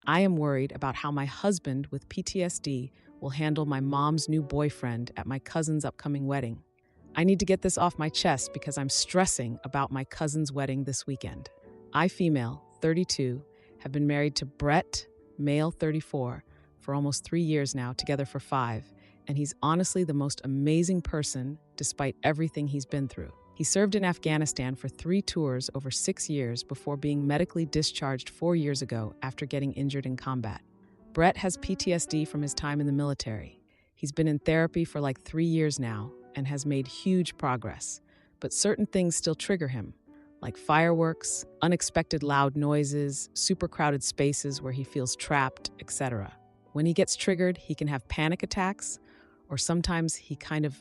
I am worried about how my husband with PTSD will handle my mom's new boyfriend at my cousin's upcoming wedding. I need to get this off my chest because I'm stressing about my cousin's wedding this weekend. I, female, 32, have been married to Brett, male, 34, for almost 3 years now, together for 5, and he's honestly the most amazing person despite everything he's been through. He served in Afghanistan for 3 tours over 6 years before being medically discharged 4 years ago after getting injured in combat. Brett has PTSD from his time in the military. He's been in therapy for like 3 years now and has made huge progress, but certain things still trigger him, like fireworks, unexpected loud noises, super crowded spaces where he feels trapped, etc. When he gets triggered, he can have panic attacks, or sometimes he kind of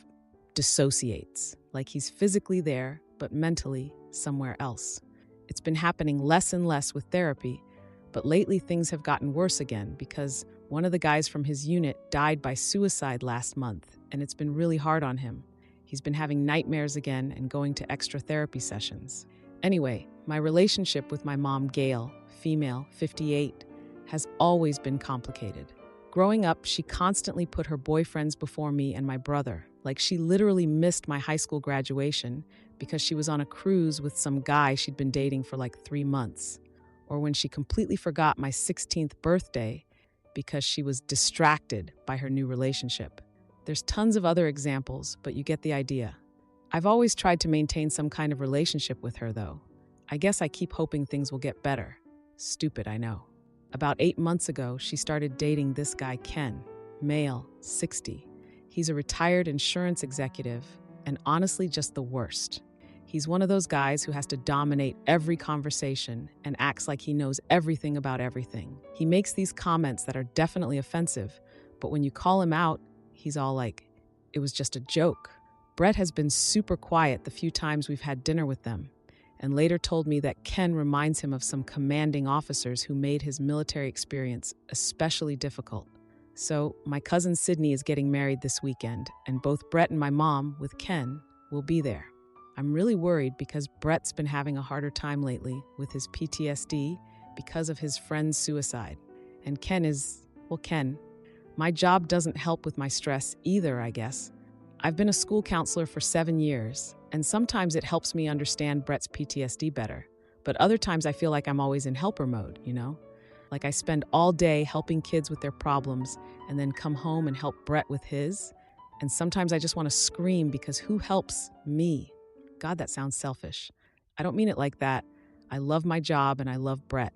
dissociates, like he's physically there, but mentally somewhere else. It's been happening less and less with therapy, but lately things have gotten worse again because one of the guys from his unit died by suicide last month, and it's been really hard on him. He's been having nightmares again and going to extra therapy sessions. Anyway, my relationship with my mom, Gail, female, 58, has always been complicated. Growing up, she constantly put her boyfriends before me and my brother. Like, she literally missed my high school graduation because she was on a cruise with some guy she'd been dating for like 3 months. Or when she completely forgot my 16th birthday because she was distracted by her new relationship. There's tons of other examples, but you get the idea. I've always tried to maintain some kind of relationship with her, though. I guess I keep hoping things will get better. Stupid, I know. About 8 months ago, she started dating this guy, Ken, male, 60. He's a retired insurance executive, and honestly just the worst. He's one of those guys who has to dominate every conversation and acts like he knows everything about everything. He makes these comments that are definitely offensive, but when you call him out, he's all like, "It was just a joke." Brett has been super quiet the few times we've had dinner with them, and later told me that Ken reminds him of some commanding officers who made his military experience especially difficult. So, my cousin Sydney is getting married this weekend, and both Brett and my mom, with Ken, will be there. I'm really worried because Brett's been having a harder time lately with his PTSD because of his friend's suicide. And Ken, my job doesn't help with my stress either, I guess. I've been a school counselor for 7 years, and sometimes it helps me understand Brett's PTSD better. But other times I feel like I'm always in helper mode, Like I spend all day helping kids with their problems and then come home and help Brett with his. And sometimes I just want to scream because who helps me? God, that sounds selfish. I don't mean it like that. I love my job and I love Brett.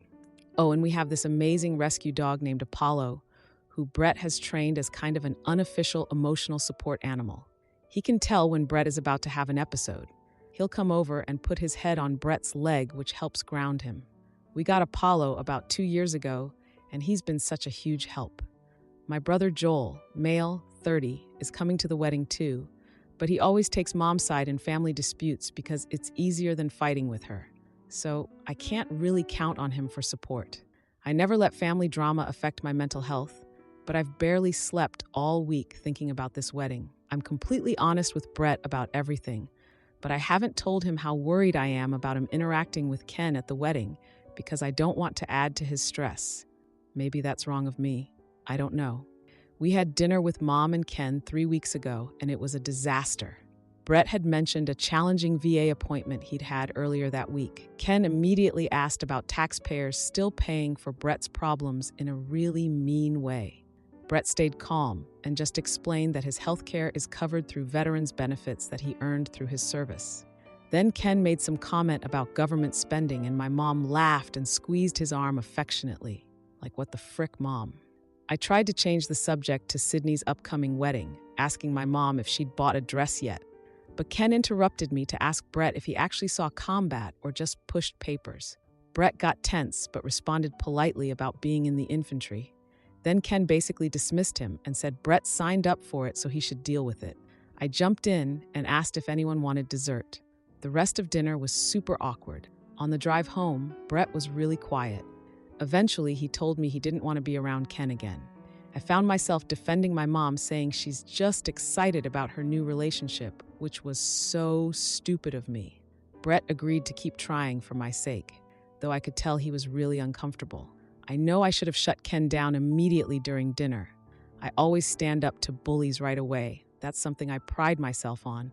Oh, and we have this amazing rescue dog named Apollo, who Brett has trained as kind of an unofficial emotional support animal. He can tell when Brett is about to have an episode. He'll come over and put his head on Brett's leg, which helps ground him. We got Apollo about 2 years ago, and he's been such a huge help. My brother Joel, male, 30, is coming to the wedding too, but he always takes mom's side in family disputes because it's easier than fighting with her. So I can't really count on him for support. I never let family drama affect my mental health, but I've barely slept all week thinking about this wedding. I'm completely honest with Brett about everything, but I haven't told him how worried I am about him interacting with Ken at the wedding because I don't want to add to his stress. Maybe that's wrong of me. I don't know. We had dinner with Mom and Ken 3 weeks ago, and it was a disaster. Brett had mentioned a challenging VA appointment he'd had earlier that week. Ken immediately asked about taxpayers still paying for Brett's problems in a really mean way. Brett stayed calm and just explained that his health care is covered through veterans' benefits that he earned through his service. Then Ken made some comment about government spending, and my mom laughed and squeezed his arm affectionately. Like, what the frick, Mom? I tried to change the subject to Sydney's upcoming wedding, asking my mom if she'd bought a dress yet. But Ken interrupted me to ask Brett if he actually saw combat or just pushed papers. Brett got tense but responded politely about being in the infantry. Then Ken basically dismissed him and said Brett signed up for it so he should deal with it. I jumped in and asked if anyone wanted dessert. The rest of dinner was super awkward. On the drive home, Brett was really quiet. Eventually, he told me he didn't want to be around Ken again. I found myself defending my mom, saying she's just excited about her new relationship, which was so stupid of me. Brett agreed to keep trying for my sake, though I could tell he was really uncomfortable. I know I should have shut Ken down immediately during dinner. I always stand up to bullies right away. That's something I pride myself on.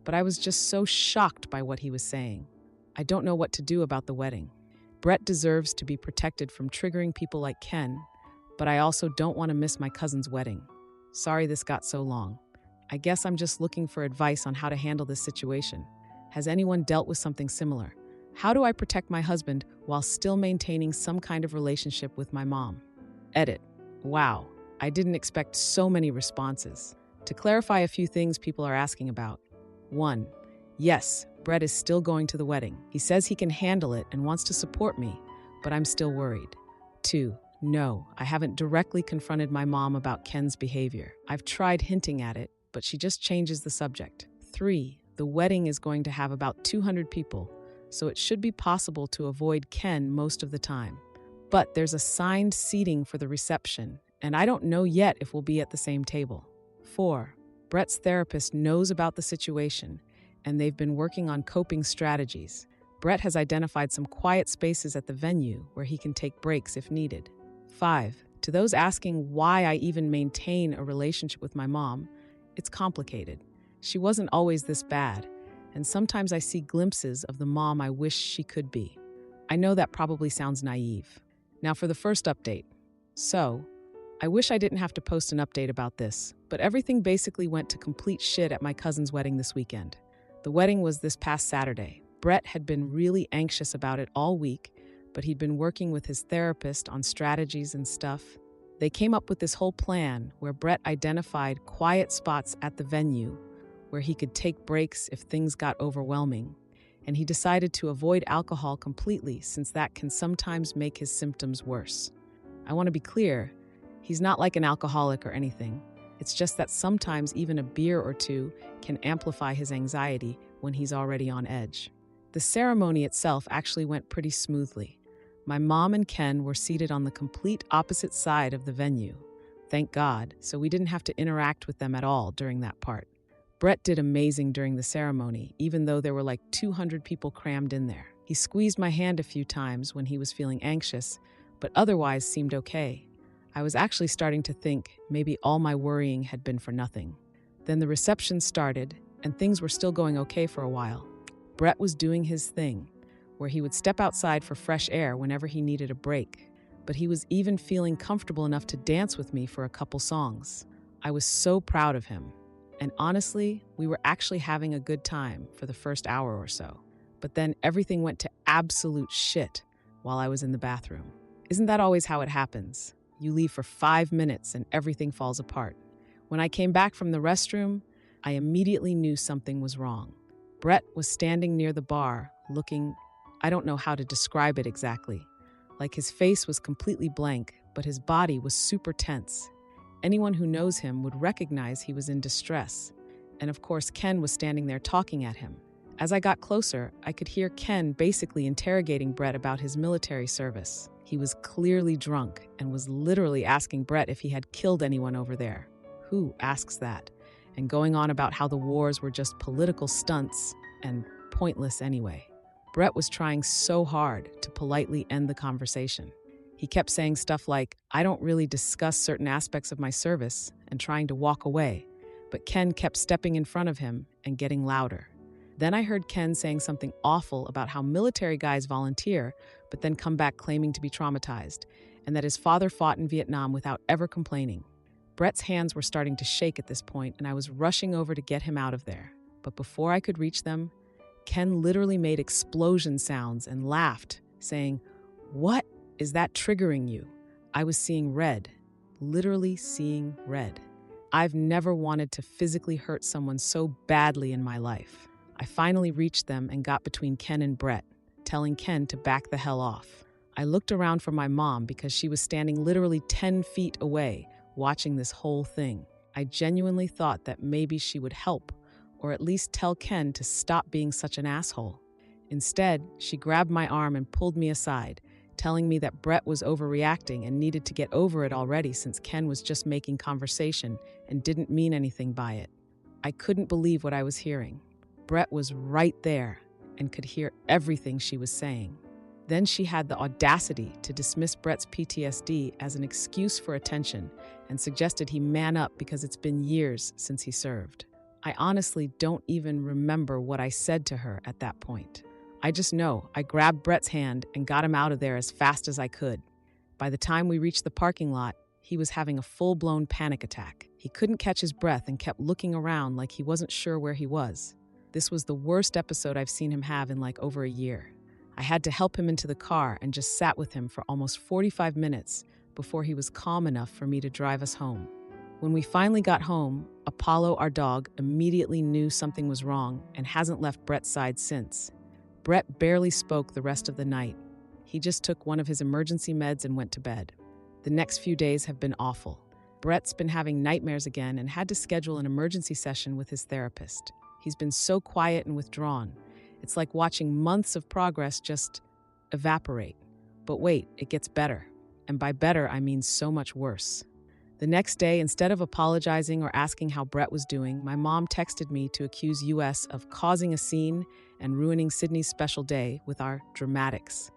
But I was just so shocked by what he was saying. I don't know what to do about the wedding. Brett deserves to be protected from triggering people like Ken, but I also don't want to miss my cousin's wedding. Sorry this got so long. I guess I'm just looking for advice on how to handle this situation. Has anyone dealt with something similar? How do I protect my husband while still maintaining some kind of relationship with my mom? Edit. Wow, I didn't expect so many responses. To clarify a few things people are asking about. 1. Yes, Brett is still going to the wedding. He says he can handle it and wants to support me, but I'm still worried. 2. No, I haven't directly confronted my mom about Ken's behavior. I've tried hinting at it, but she just changes the subject. 3. The wedding is going to have about 200 people, so it should be possible to avoid Ken most of the time. But there's assigned seating for the reception, and I don't know yet if we'll be at the same table. 4. Brett's therapist knows about the situation, and they've been working on coping strategies. Brett has identified some quiet spaces at the venue where he can take breaks if needed. 5. To those asking why I even maintain a relationship with my mom, it's complicated. She wasn't always this bad, and sometimes I see glimpses of the mom I wish she could be. I know that probably sounds naive. Now for the first update. So, I wish I didn't have to post an update about this, but everything basically went to complete shit at my cousin's wedding this weekend. The wedding was this past Saturday. Brett had been really anxious about it all week, but he'd been working with his therapist on strategies and stuff. They came up with this whole plan where Brett identified quiet spots at the venue where he could take breaks if things got overwhelming, and he decided to avoid alcohol completely since that can sometimes make his symptoms worse. I want to be clear, he's not like an alcoholic or anything. It's just that sometimes even a beer or two can amplify his anxiety when he's already on edge. The ceremony itself actually went pretty smoothly. My mom and Ken were seated on the complete opposite side of the venue. Thank God, so we didn't have to interact with them at all during that part. Brett did amazing during the ceremony, even though there were like 200 people crammed in there. He squeezed my hand a few times when he was feeling anxious, but otherwise seemed okay. I was actually starting to think maybe all my worrying had been for nothing. Then the reception started, and things were still going okay for a while. Brett was doing his thing, where he would step outside for fresh air whenever he needed a break, but he was even feeling comfortable enough to dance with me for a couple songs. I was so proud of him. And honestly, we were actually having a good time for the first hour or so. But then everything went to absolute shit while I was in the bathroom. Isn't that always how it happens? You leave for 5 minutes and everything falls apart. When I came back from the restroom, I immediately knew something was wrong. Brett was standing near the bar, looking, I don't know how to describe it exactly. Like his face was completely blank, but his body was super tense. Anyone who knows him would recognize he was in distress. And of course, Ken was standing there talking at him. As I got closer, I could hear Ken basically interrogating Brett about his military service. He was clearly drunk and was literally asking Brett if he had killed anyone over there. Who asks that? And going on about how the wars were just political stunts and pointless anyway. Brett was trying so hard to politely end the conversation. He kept saying stuff like, I don't really discuss certain aspects of my service, and trying to walk away, but Ken kept stepping in front of him and getting louder. Then I heard Ken saying something awful about how military guys volunteer, but then come back claiming to be traumatized, and that his father fought in Vietnam without ever complaining. Brett's hands were starting to shake at this point, and I was rushing over to get him out of there. But before I could reach them, Ken literally made explosion sounds and laughed, saying, "What is that triggering you?" I was seeing red, literally seeing red. I've never wanted to physically hurt someone so badly in my life. I finally reached them and got between Ken and Brett, telling Ken to back the hell off. I looked around for my mom because she was standing literally 10 feet away, watching this whole thing. I genuinely thought that maybe she would help, or at least tell Ken to stop being such an asshole. Instead, she grabbed my arm and pulled me aside, telling me that Brett was overreacting and needed to get over it already since Ken was just making conversation and didn't mean anything by it. I couldn't believe what I was hearing. Brett was right there and could hear everything she was saying. Then she had the audacity to dismiss Brett's PTSD as an excuse for attention and suggested he man up because it's been years since he served. I honestly don't even remember what I said to her at that point. I just know I grabbed Brett's hand and got him out of there as fast as I could. By the time we reached the parking lot, he was having a full-blown panic attack. He couldn't catch his breath and kept looking around like he wasn't sure where he was. This was the worst episode I've seen him have in like over a year. I had to help him into the car and just sat with him for almost 45 minutes before he was calm enough for me to drive us home. When we finally got home, Apollo, our dog, immediately knew something was wrong and hasn't left Brett's side since. Brett barely spoke the rest of the night. He just took one of his emergency meds and went to bed. The next few days have been awful. Brett's been having nightmares again and had to schedule an emergency session with his therapist. He's been so quiet and withdrawn. It's like watching months of progress just evaporate. But wait, it gets better. And by better, I mean so much worse. The next day, instead of apologizing or asking how Brett was doing, my mom texted me to accuse US of causing a scene and ruining Sydney's special day with our dramatics.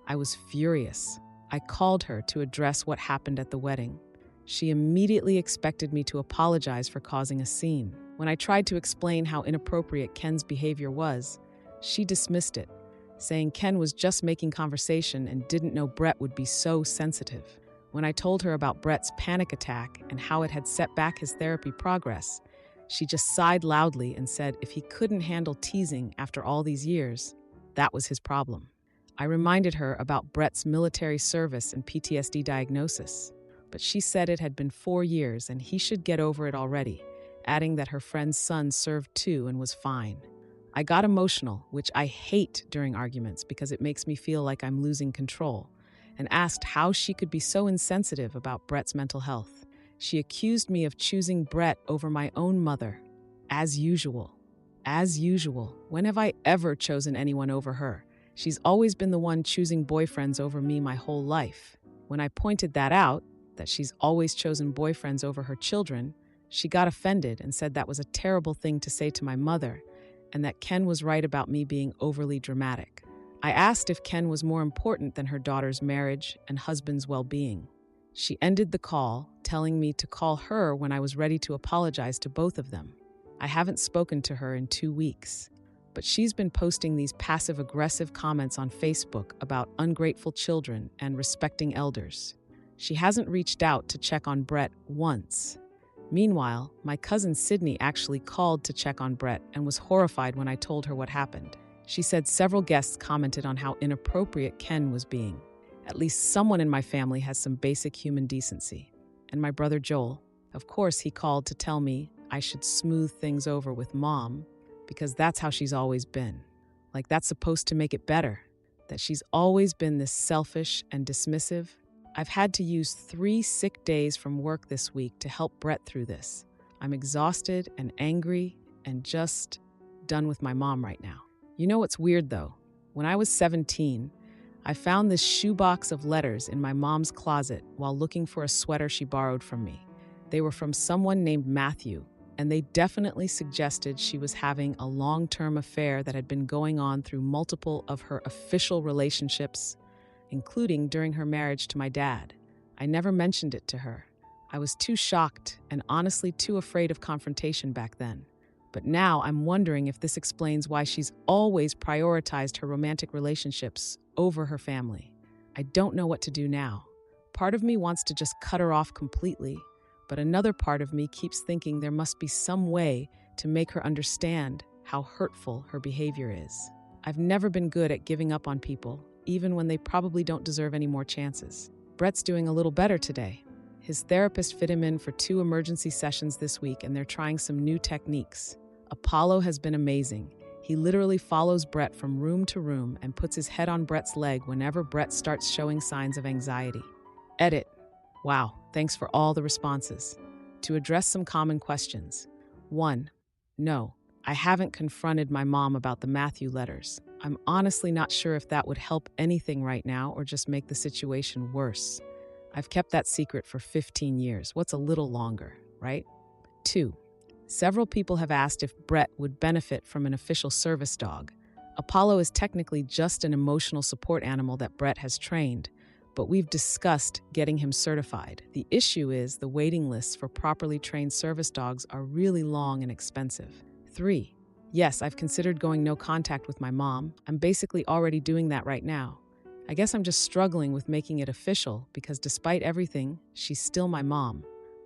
I was furious. I called her to address what happened at the wedding. She immediately expected me to apologize for causing a scene. When I tried to explain how inappropriate Ken's behavior was, she dismissed it, saying Ken was just making conversation and didn't know Brett would be so sensitive. When I told her about Brett's panic attack and how it had set back his therapy progress, she just sighed loudly and said if he couldn't handle teasing after all these years, that was his problem. I reminded her about Brett's military service and PTSD diagnosis, but she said it had been 4 years and he should get over it already, adding that her friend's son served too and was fine. I got emotional, which I hate during arguments because it makes me feel like I'm losing control, and asked how she could be so insensitive about Brett's mental health. She accused me of choosing Brett over my own mother. As usual. As usual. When have I ever chosen anyone over her? She's always been the one choosing boyfriends over me my whole life. When I pointed that out, that she's always chosen boyfriends over her children, she got offended and said that was a terrible thing to say to my mother, and that Ken was right about me being overly dramatic. I asked if Ken was more important than her daughter's marriage and husband's well-being. She ended the call, telling me to call her when I was ready to apologize to both of them. I haven't spoken to her in 2 weeks, but she's been posting these passive-aggressive comments on Facebook about ungrateful children and respecting elders. She hasn't reached out to check on Brett once. Meanwhile, my cousin Sydney actually called to check on Brett and was horrified when I told her what happened. She said several guests commented on how inappropriate Ken was being. At least someone in my family has some basic human decency. And my brother Joel, of course, he called to tell me I should smooth things over with Mom because that's how she's always been. Like that's supposed to make it better. That she's always been this selfish and dismissive. I've had to use 3 sick days from work this week to help Brett through this. I'm exhausted and angry and just done with my mom right now. You know what's weird though? When I was 17, I found this shoebox of letters in my mom's closet while looking for a sweater she borrowed from me. They were from someone named Matthew, and they definitely suggested she was having a long-term affair that had been going on through multiple of her official relationships, including during her marriage to my dad. I never mentioned it to her. I was too shocked and honestly too afraid of confrontation back then. But now I'm wondering if this explains why she's always prioritized her romantic relationships over her family. I don't know what to do now. Part of me wants to just cut her off completely, but another part of me keeps thinking there must be some way to make her understand how hurtful her behavior is. I've never been good at giving up on people, even when they probably don't deserve any more chances. Brett's doing a little better today. His therapist fit him in for 2 emergency sessions this week, and they're trying some new techniques. Apollo has been amazing. He literally follows Brett from room to room and puts his head on Brett's leg whenever Brett starts showing signs of anxiety. Edit. Wow, thanks for all the responses. To address some common questions. 1. No, I haven't confronted my mom about the Matthew letters. I'm honestly not sure if that would help anything right now or just make the situation worse. I've kept that secret for 15 years. What's a little longer, right? 2. Several people have asked if Brett would benefit from an official service dog. Apollo is technically just an emotional support animal that Brett has trained, but we've discussed getting him certified. The issue is the waiting lists for properly trained service dogs are really long and expensive. 3. Yes, I've considered going no contact with my mom. I'm basically already doing that right now. I guess I'm just struggling with making it official because despite everything, she's still my mom.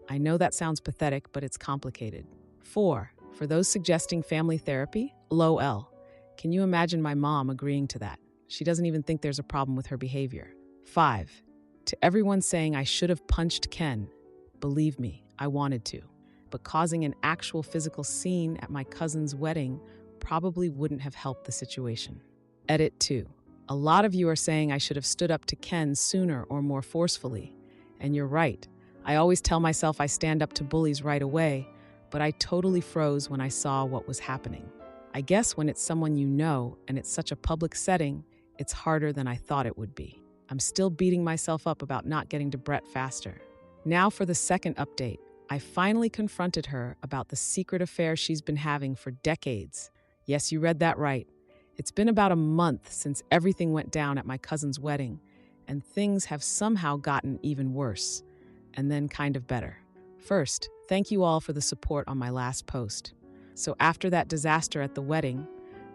I know that sounds pathetic, but it's complicated. 4. For those suggesting family therapy, LOL. Can you imagine my mom agreeing to that? She doesn't even think there's a problem with her behavior. 5. To everyone saying I should have punched Ken, believe me, I wanted to. But causing an actual physical scene at my cousin's wedding probably wouldn't have helped the situation. Edit 2. A lot of you are saying I should have stood up to Ken sooner or more forcefully. And you're right. I always tell myself I stand up to bullies right away, but I totally froze when I saw what was happening. I guess when it's someone you know and it's such a public setting, it's harder than I thought it would be. I'm still beating myself up about not getting to Brett faster. Now for the second update. I finally confronted her about the secret affair she's been having for decades. Yes, you read that right. It's been about a month since everything went down at my cousin's wedding, and things have somehow gotten even worse, and then kind of better. First, thank you all for the support on my last post. So after that disaster at the wedding,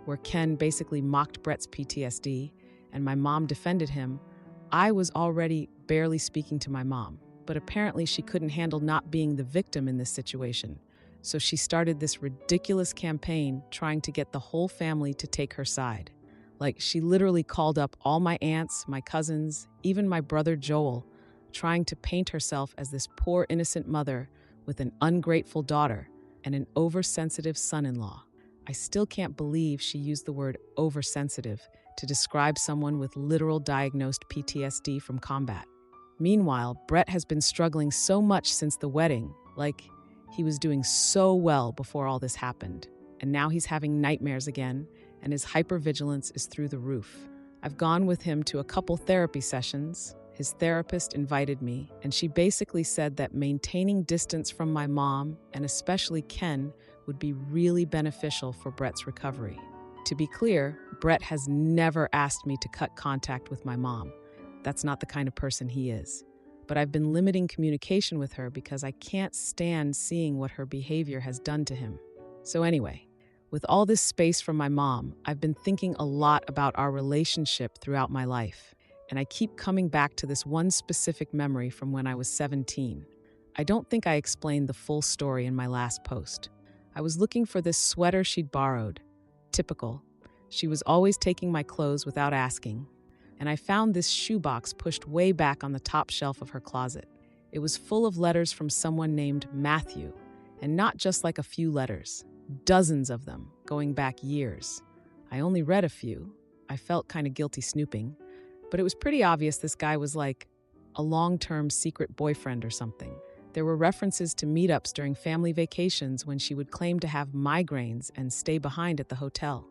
where Ken basically mocked Brett's PTSD and my mom defended him, I was already barely speaking to my mom. But apparently she couldn't handle not being the victim in this situation. So she started this ridiculous campaign trying to get the whole family to take her side. Like, she literally called up all my aunts, my cousins, even my brother Joel, trying to paint herself as this poor innocent mother with an ungrateful daughter and an oversensitive son-in-law. I still can't believe she used the word oversensitive to describe someone with literal diagnosed PTSD from combat. Meanwhile, Brett has been struggling so much since the wedding, like he was doing so well before all this happened. And now he's having nightmares again, and his hypervigilance is through the roof. I've gone with him to a couple therapy sessions. His therapist invited me, and she basically said that maintaining distance from my mom, and especially Ken, would be really beneficial for Brett's recovery. To be clear, Brett has never asked me to cut contact with my mom. That's not the kind of person he is. But I've been limiting communication with her because I can't stand seeing what her behavior has done to him. So anyway, with all this space from my mom, I've been thinking a lot about our relationship throughout my life. And I keep coming back to this one specific memory from when I was 17. I don't think I explained the full story in my last post. I was looking for this sweater she'd borrowed. Typical. She was always taking my clothes without asking. And I found this shoebox pushed way back on the top shelf of her closet. It was full of letters from someone named Matthew, and not just like a few letters, dozens of them, going back years. I only read a few. I felt kind of guilty snooping, but it was pretty obvious this guy was like a long-term secret boyfriend or something. There were references to meetups during family vacations when she would claim to have migraines and stay behind at the hotel.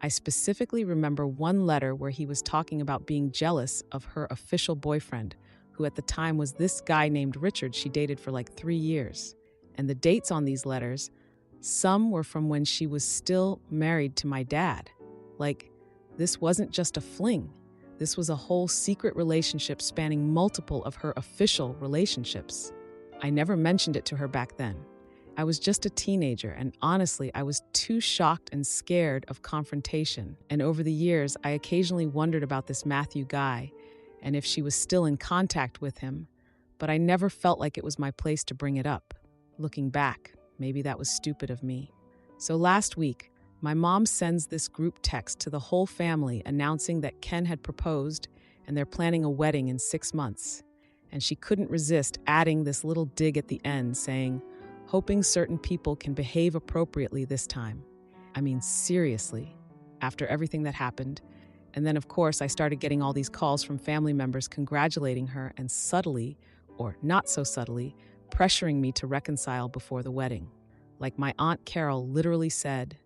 I specifically remember one letter where he was talking about being jealous of her official boyfriend, who at the time was this guy named Richard she dated for like 3 years. And the dates on these letters, some were from when she was still married to my dad. Like, this wasn't just a fling. This was a whole secret relationship spanning multiple of her official relationships. I never mentioned it to her back then. I was just a teenager, and honestly, I was too shocked and scared of confrontation. And over the years, I occasionally wondered about this Matthew guy and if she was still in contact with him, but I never felt like it was my place to bring it up. Looking back, maybe that was stupid of me. So last week, my mom sends this group text to the whole family announcing that Ken had proposed and they're planning a wedding in 6 months. And she couldn't resist adding this little dig at the end saying, hoping certain people can behave appropriately this time. I mean, seriously, after everything that happened. And then, of course, I started getting all these calls from family members congratulating her and subtly, or not so subtly, pressuring me to reconcile before the wedding. Like my Aunt Carol literally said,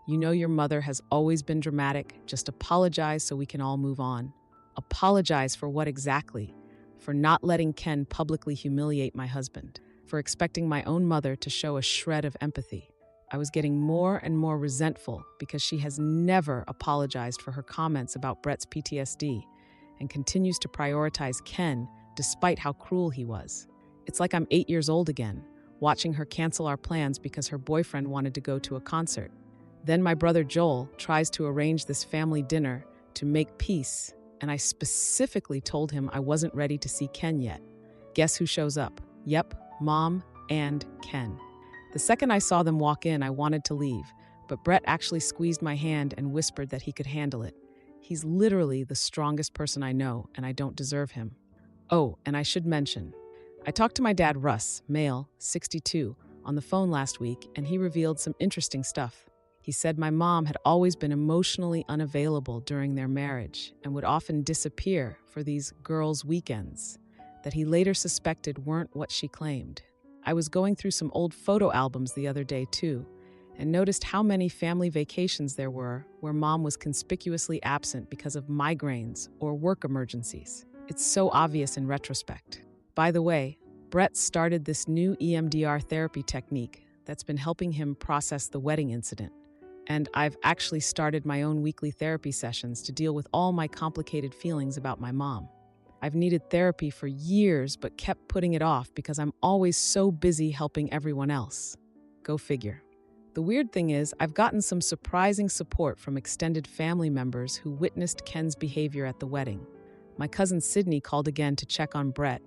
"You know your mother has always been dramatic. Just apologize so we can all move on." Apologize for what exactly? For not letting Ken publicly humiliate my husband. For expecting my own mother to show a shred of empathy. I was getting more and more resentful because she has never apologized for her comments about Brett's PTSD and continues to prioritize Ken despite how cruel he was. It's like I'm 8 years old again, watching her cancel our plans because her boyfriend wanted to go to a concert. Then my brother Joel tries to arrange this family dinner to make peace, and I specifically told him I wasn't ready to see Ken yet. Guess who shows up? Yep, Mom and Ken. The second I saw them walk in, I wanted to leave, but Brett actually squeezed my hand and whispered that he could handle it. He's literally the strongest person I know, and I don't deserve him. Oh, and I should mention, I talked to my dad Russ, male, 62, on the phone last week, and he revealed some interesting stuff. He said my mom had always been emotionally unavailable during their marriage and would often disappear for these girls' weekends that he later suspected weren't what she claimed. I was going through some old photo albums the other day too, and noticed how many family vacations there were where mom was conspicuously absent because of migraines or work emergencies. It's so obvious in retrospect. By the way, Brett started this new EMDR therapy technique that's been helping him process the wedding incident. And I've actually started my own weekly therapy sessions to deal with all my complicated feelings about my mom. I've needed therapy for years, but kept putting it off because I'm always so busy helping everyone else. Go figure. The weird thing is, I've gotten some surprising support from extended family members who witnessed Ken's behavior at the wedding. My cousin Sydney called again to check on Brett,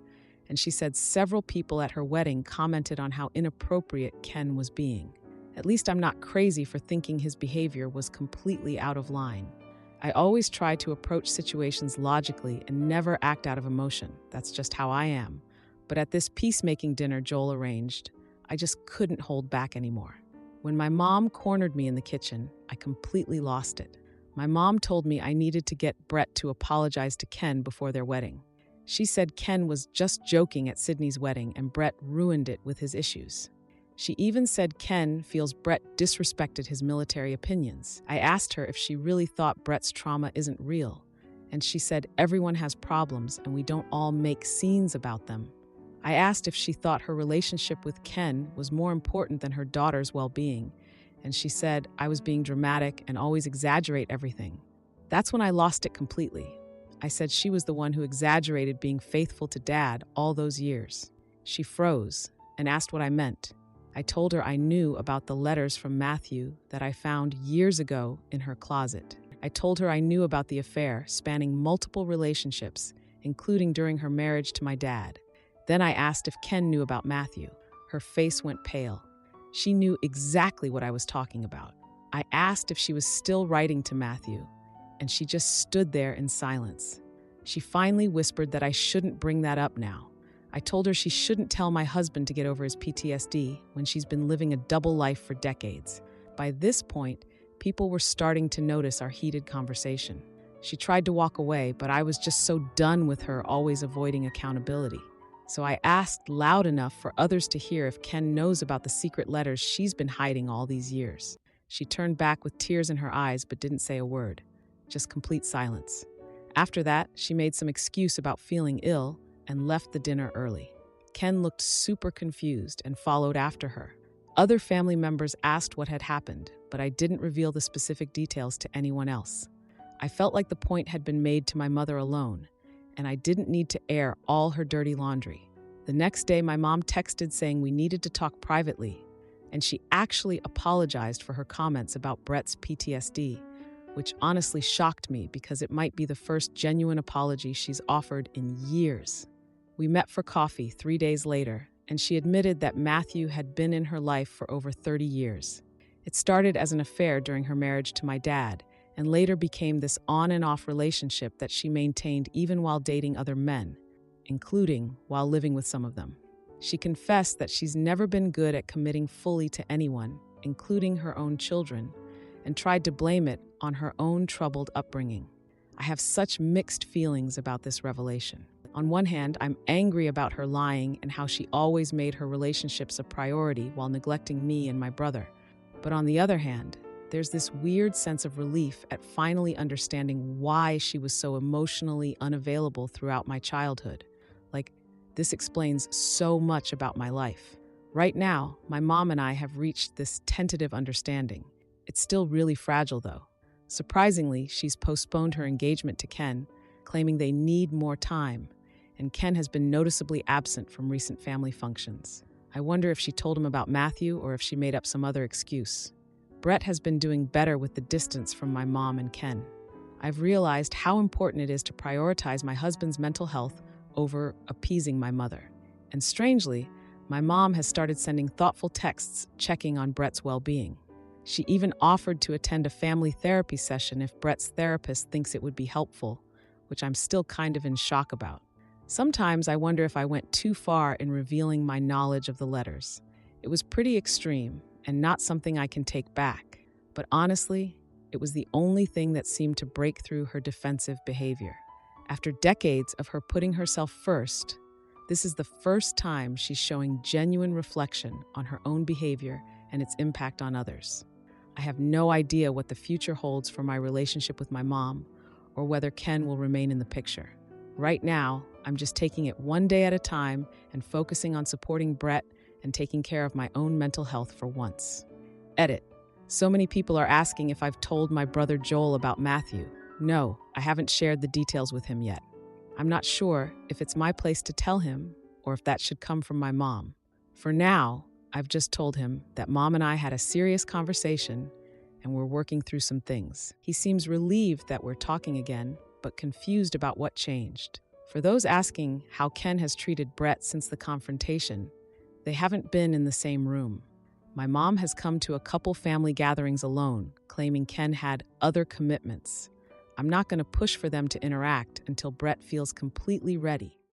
and she said several people at her wedding commented on how inappropriate Ken was being. At least I'm not crazy for thinking his behavior was completely out of line. I always try to approach situations logically and never act out of emotion. That's just how I am. But at this peacemaking dinner Joel arranged, I just couldn't hold back anymore. When my mom cornered me in the kitchen, I completely lost it. My mom told me I needed to get Brett to apologize to Ken before their wedding. She said Ken was just joking at Sydney's wedding and Brett ruined it with his issues. She even said Ken feels Brett disrespected his military opinions. I asked her if she really thought Brett's trauma isn't real, and she said everyone has problems and we don't all make scenes about them. I asked if she thought her relationship with Ken was more important than her daughter's well-being, and she said I was being dramatic and always exaggerate everything. That's when I lost it completely. I said she was the one who exaggerated being faithful to Dad all those years. She froze and asked what I meant. I told her I knew about the letters from Matthew that I found years ago in her closet. I told her I knew about the affair spanning multiple relationships, including during her marriage to my dad. Then I asked if Ken knew about Matthew. Her face went pale. She knew exactly what I was talking about. I asked if she was still writing to Matthew, and she just stood there in silence. She finally whispered that I shouldn't bring that up now. I told her she shouldn't tell my husband to get over his PTSD when she's been living a double life for decades. By this point, people were starting to notice our heated conversation. She tried to walk away, but I was just so done with her always avoiding accountability. So I asked loud enough for others to hear if Ken knows about the secret letters she's been hiding all these years. She turned back with tears in her eyes but didn't say a word. Just complete silence. After that, she made some excuse about feeling ill and left the dinner early. Ken looked super confused and followed after her. Other family members asked what had happened, but I didn't reveal the specific details to anyone else. I felt like the point had been made to my mother alone, and I didn't need to air all her dirty laundry. The next day, my mom texted saying we needed to talk privately, and she actually apologized for her comments about Brett's PTSD, which honestly shocked me because it might be the first genuine apology she's offered in years. We met for coffee 3 days later, and she admitted that Matthew had been in her life for over 30 years. It started as an affair during her marriage to my dad, and later became this on and off relationship that she maintained even while dating other men, including while living with some of them. She confessed that she's never been good at committing fully to anyone, including her own children, and tried to blame it on her own troubled upbringing. I have such mixed feelings about this revelation. On one hand, I'm angry about her lying and how she always made her relationships a priority while neglecting me and my brother. But on the other hand, there's this weird sense of relief at finally understanding why she was so emotionally unavailable throughout my childhood. Like, this explains so much about my life. Right now, my mom and I have reached this tentative understanding. It's still really fragile, though. Surprisingly, she's postponed her engagement to Ken, claiming they need more time, and Ken has been noticeably absent from recent family functions. I wonder if she told him about Matthew or if she made up some other excuse. Brett has been doing better with the distance from my mom and Ken. I've realized how important it is to prioritize my husband's mental health over appeasing my mother. And strangely, my mom has started sending thoughtful texts checking on Brett's well-being. She even offered to attend a family therapy session if Brett's therapist thinks it would be helpful, which I'm still kind of in shock about. Sometimes I wonder if I went too far in revealing my knowledge of the letters. It was pretty extreme and not something I can take back. But honestly, it was the only thing that seemed to break through her defensive behavior. After decades of her putting herself first, this is the first time she's showing genuine reflection on her own behavior and its impact on others. I have no idea what the future holds for my relationship with my mom or whether Ken will remain in the picture. Right now, I'm just taking it one day at a time and focusing on supporting Brett and taking care of my own mental health for once. Edit. So many people are asking if I've told my brother Joel about Matthew. No, I haven't shared the details with him yet. I'm not sure if it's my place to tell him or if that should come from my mom. For now, I've just told him that Mom and I had a serious conversation and we're working through some things. He seems relieved that we're talking again, but confused about what changed. For those asking how Ken has treated Brett since the confrontation, they haven't been in the same room. My mom has come to a couple family gatherings alone, claiming Ken had other commitments. I'm not going to push for them to interact until Brett feels completely ready.